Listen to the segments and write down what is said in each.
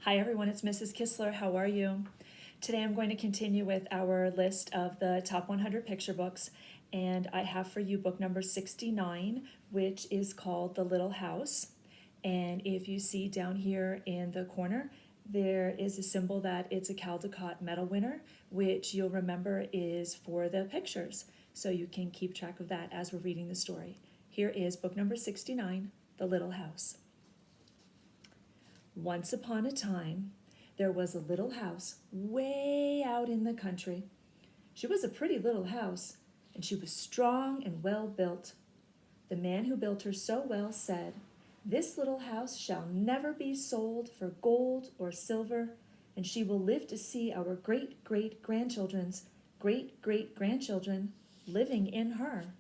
Hi everyone, it's Mrs. Kistler. How are you? Today I'm going to continue with our list of the top 100 picture books, and I have for you book number 69, which is called The Little House. And if you see down here in the corner, there is a symbol that it's a Caldecott Medal winner, which you'll remember is for the pictures. So you can keep track of that as we're reading the story. Here is book number 69, The Little House. Once upon a time, there was a little house way out in the country. She was a pretty little house, and she was strong and well built. The man who built her so well said, "This little house shall never be sold for gold or silver, and she will live to see our great-great-grandchildren's great-great-grandchildren living in her."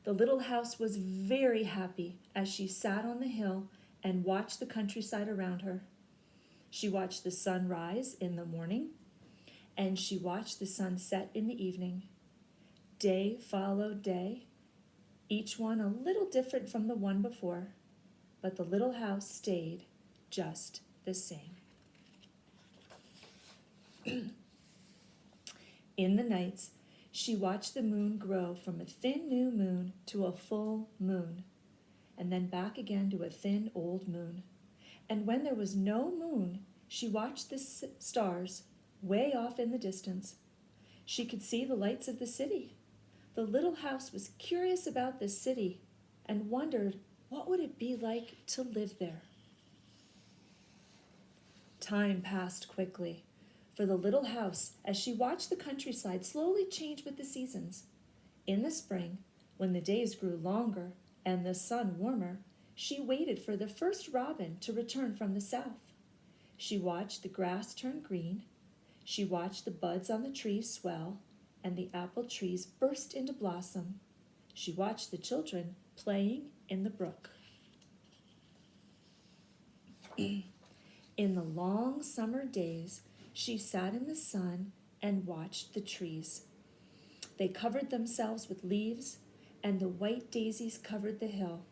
The little house was very happy as she sat on the hill and watched the countryside around her. She watched the sun rise in the morning, and she watched the sun set in the evening. Day followed day, each one a little different from the one before, but the little house stayed just the same. In the nights, she watched the moon grow from a thin new moon to a full moon, and then back again to a thin old moon. And when there was no moon, she watched the stars way off in the distance. She could see the lights of the city. The little house was curious about the city and wondered what would it be like to live there. Time passed quickly for the little house as she watched the countryside slowly change with the seasons. In the spring, when the days grew longer and the sun warmer, she waited for the first robin to return from the south. She watched the grass turn green. She watched the buds on the trees swell and the apple trees burst into blossom. She watched the children playing in the brook. In the long summer days, she sat in the sun and watched the trees. They covered themselves with leaves, and the white daisies covered the hill.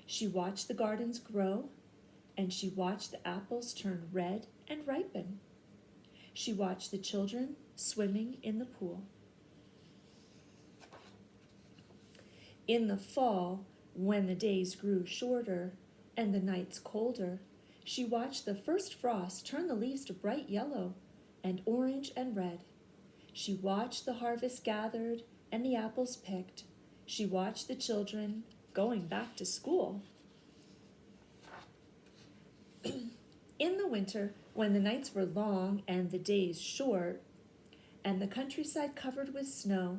She watched the gardens grow, and she watched the apples turn red and ripen. She watched the children swimming in the pool. In the fall, when the days grew shorter and the nights colder, she watched the first frost turn the leaves to bright yellow and orange and red. She watched the harvest gathered and the apples picked. She watched the children going back to school. In the winter, when the nights were long and the days short, and the countryside covered with snow,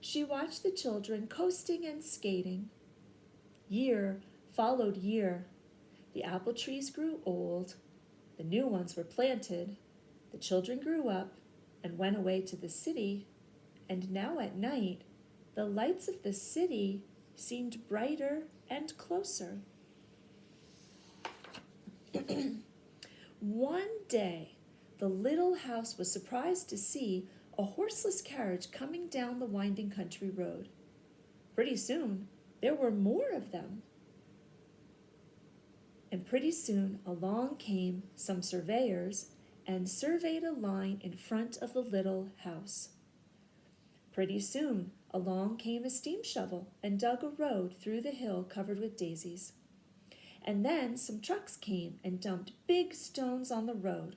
she watched the children coasting and skating. Year followed year. The apple trees grew old, the new ones were planted, the children grew up and went away to the city, and now at night, the lights of the city seemed brighter and closer. One day, the little house was surprised to see a horseless carriage coming down the winding country road. Pretty soon, there were more of them. And pretty soon along came some surveyors and surveyed a line in front of the little house. Pretty soon along came a steam shovel and dug a road through the hill covered with daisies. And then some trucks came and dumped big stones on the road.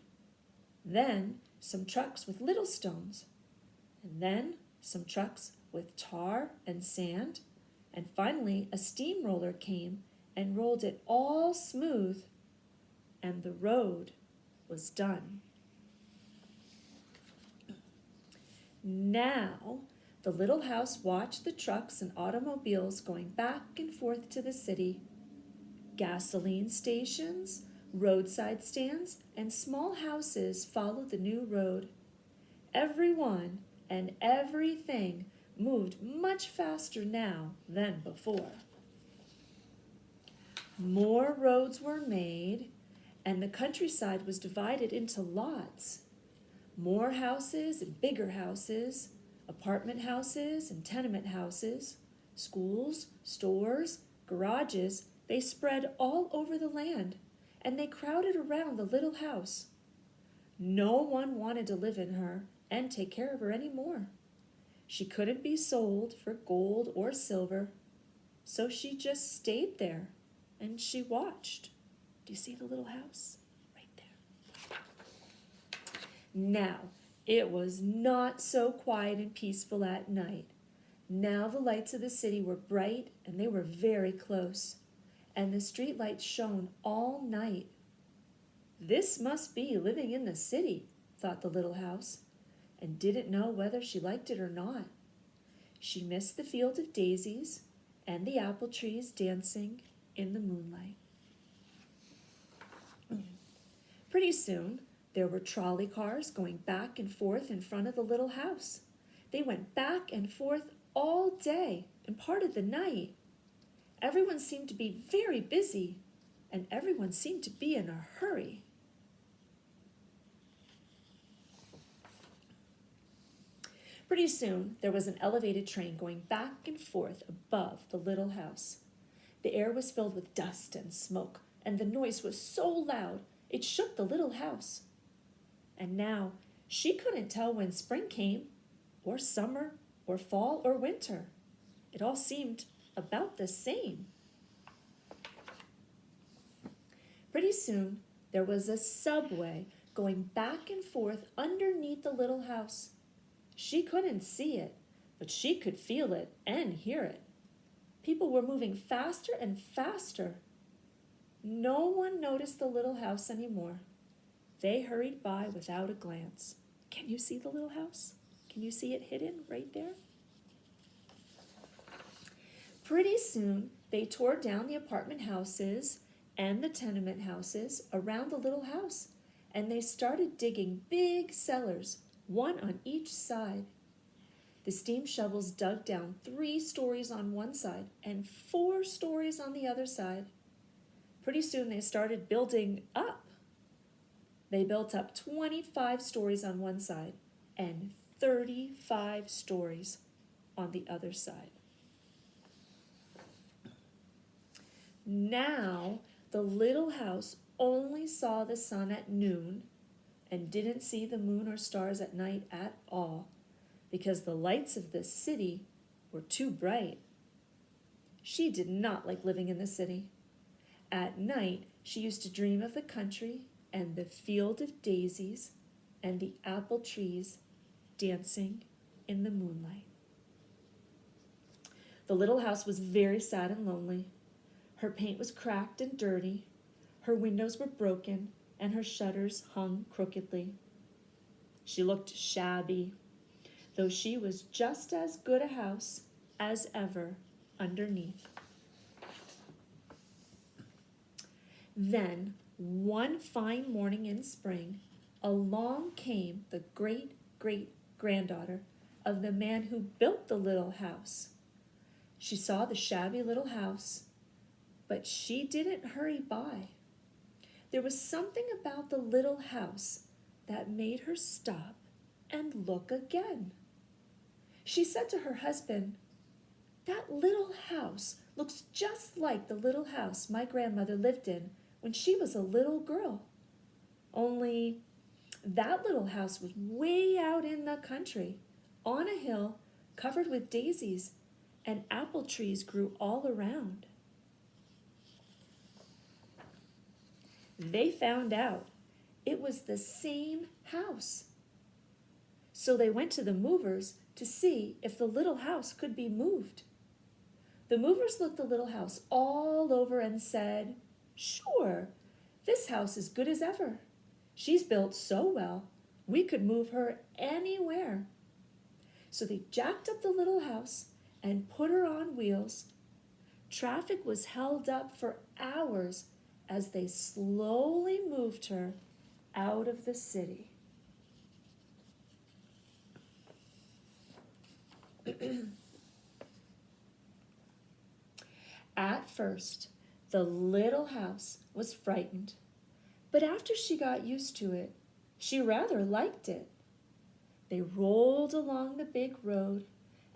Then some trucks with little stones. And then some trucks with tar and sand. And finally a steamroller came and rolled it all smooth, and the road was done. Now, the little house watched the trucks and automobiles going back and forth to the city. Gasoline stations, roadside stands, and small houses followed the new road. Everyone and everything moved much faster now than before. More roads were made, and the countryside was divided into lots. More houses and bigger houses, apartment houses and tenement houses, schools, stores, garages, they spread all over the land, and they crowded around the little house. No one wanted to live in her and take care of her any more. She couldn't be sold for gold or silver, so she just stayed there and she watched. Do you see the little house? Right there. Now, it was not so quiet and peaceful at night. Now the lights of the city were bright and they were very close, and the street lights shone all night. This must be living in the city, thought the little house, and didn't know whether she liked it or not. She missed the field of daisies and the apple trees dancing in the moonlight. Pretty soon, there were trolley cars going back and forth in front of the little house. They went back and forth all day and part of the night. Everyone seemed to be very busy, and everyone seemed to be in a hurry. Pretty soon, there was an elevated train going back and forth above the little house. The air was filled with dust and smoke, and the noise was so loud it shook the little house. And now she couldn't tell when spring came, or summer, or fall, or winter. It all seemed about the same. Pretty soon, there was a subway going back and forth underneath the little house. She couldn't see it, but she could feel it and hear it. People were moving faster and faster. No one noticed the little house anymore. They hurried by without a glance. Can you see the little house? Can you see it hidden right there? Pretty soon, they tore down the apartment houses and the tenement houses around the little house, and they started digging big cellars, one on each side. The steam shovels dug down 3 stories on one side and 4 stories on the other side. Pretty soon they started building up. They built up 25 stories on one side and 35 stories on the other side. Now, the little house only saw the sun at noon and didn't see the moon or stars at night at all, because the lights of the city were too bright. She did not like living in the city. At night, she used to dream of the country and the field of daisies and the apple trees dancing in the moonlight. The little house was very sad and lonely. Her paint was cracked and dirty. Her windows were broken and her shutters hung crookedly. She looked shabby, though she was just as good a house as ever underneath. Then, one fine morning in spring, along came the great-great-granddaughter of the man who built the little house. She saw the shabby little house, but she didn't hurry by. There was something about the little house that made her stop and look again. She said to her husband, "That little house looks just like the little house my grandmother lived in when she was a little girl. Only that little house was way out in the country, on a hill covered with daisies, and apple trees grew all around." They found out it was the same house. So they went to the movers to see if the little house could be moved. The movers looked the little house all over and said, "Sure, this house is good as ever. She's built so well, we could move her anywhere." So they jacked up the little house and put her on wheels. Traffic was held up for hours as they slowly moved her out of the city. At first, the little house was frightened, but after she got used to it, she rather liked it. They rolled along the big road,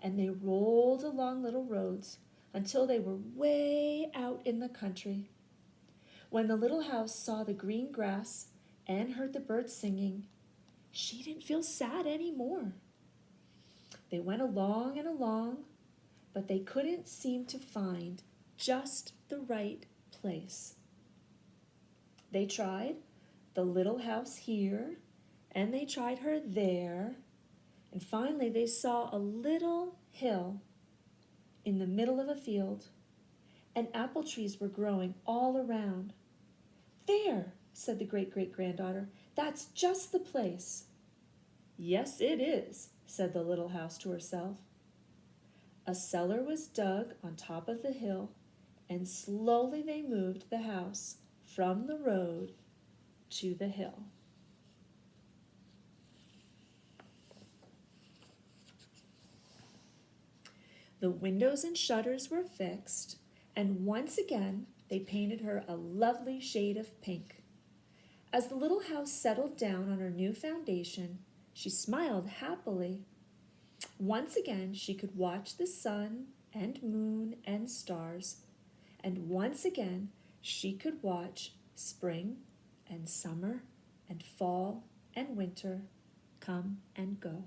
and they rolled along little roads until they were way out in the country. When the little house saw the green grass and heard the birds singing, she didn't feel sad anymore. They went along and along, but they couldn't seem to find just the right place. They tried the little house here, and they tried her there, and finally they saw a little hill in the middle of a field, and apple trees were growing all around. "There," said the great-great-granddaughter, "that's just the place." "Yes, it is," said the little house to herself. A cellar was dug on top of the hill, and slowly they moved the house from the road to the hill. The windows and shutters were fixed, and once again they painted her a lovely shade of pink. As the little house settled down on her new foundation, she smiled happily. Once again she could watch the sun and moon and stars, and once again she could watch spring and summer and fall and winter come and go.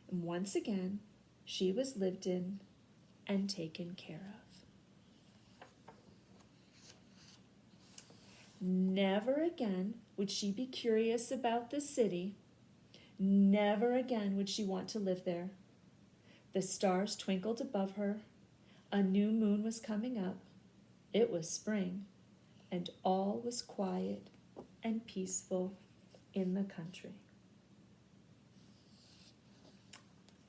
And once again she was lived in and taken care of. Never again would she be curious about the city. Never again would she want to live there. The stars twinkled above her. A new moon was coming up. It was spring, and all was quiet and peaceful in the country.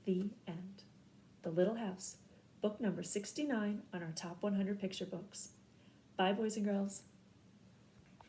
The end. The Little House, book number 69 on our top 100 picture books. Bye, boys and girls.